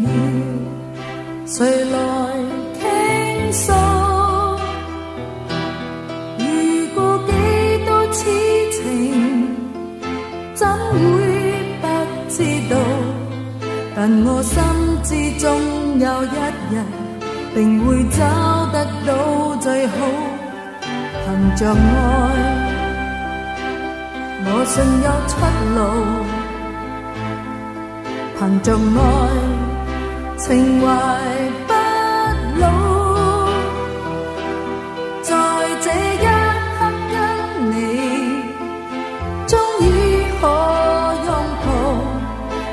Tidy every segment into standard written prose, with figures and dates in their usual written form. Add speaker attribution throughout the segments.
Speaker 1: 要，誰來傾訴？遇過幾多痴情，怎會不知道？但我心知總有一日，定會找得到最好。憑着愛，我信有出路。憑着愛，情懷不老。在這一刻跟你，終於可擁抱。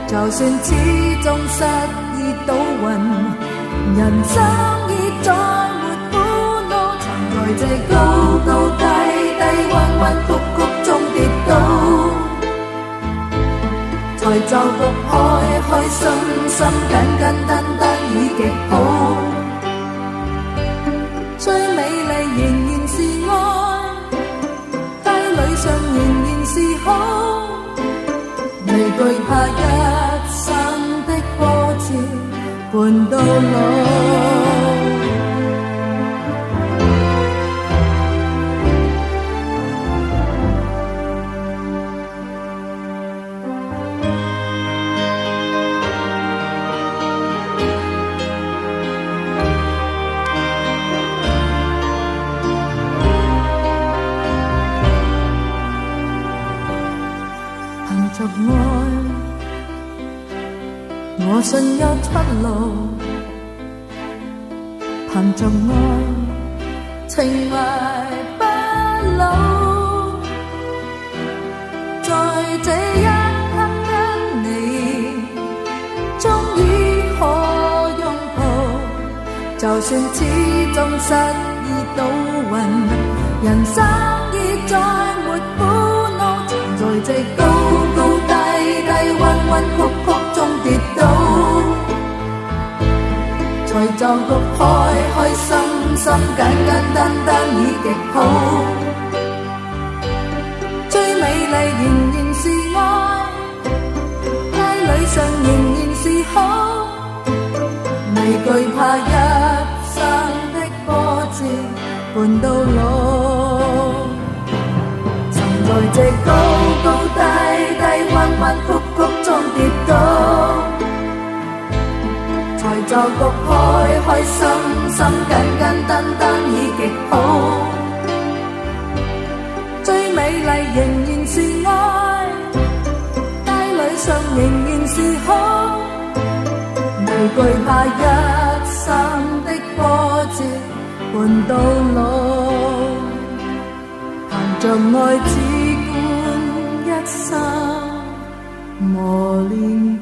Speaker 1: 就算始終失意倒運，人生已再沒苦惱。曾在這高高低低、彎彎曲曲中跌倒，才就復開開心心、簡簡單單已極好。最美麗仍然是愛，街裏上仍然是好，未懼怕一生的波折伴到老。憑着愛，我信有出路。憑着愛，情懷不老。在這一刻跟你，終於可擁抱。就算始終失意倒運，人生已再沒苦惱。在這高高低低、彎彎曲曲中跌倒，才就覺開開心心、簡簡單單已極好。最美麗仍然是愛，街裏上仍然是好，未懼怕一生的波折伴到老。在這高高低低、彎彎曲曲中跌倒，才就覺開開心心、簡簡單單已極好。最美麗仍然是愛，街裏上仍然是好，未懼怕一生的波折伴到老。憑着愛，只管一生磨練。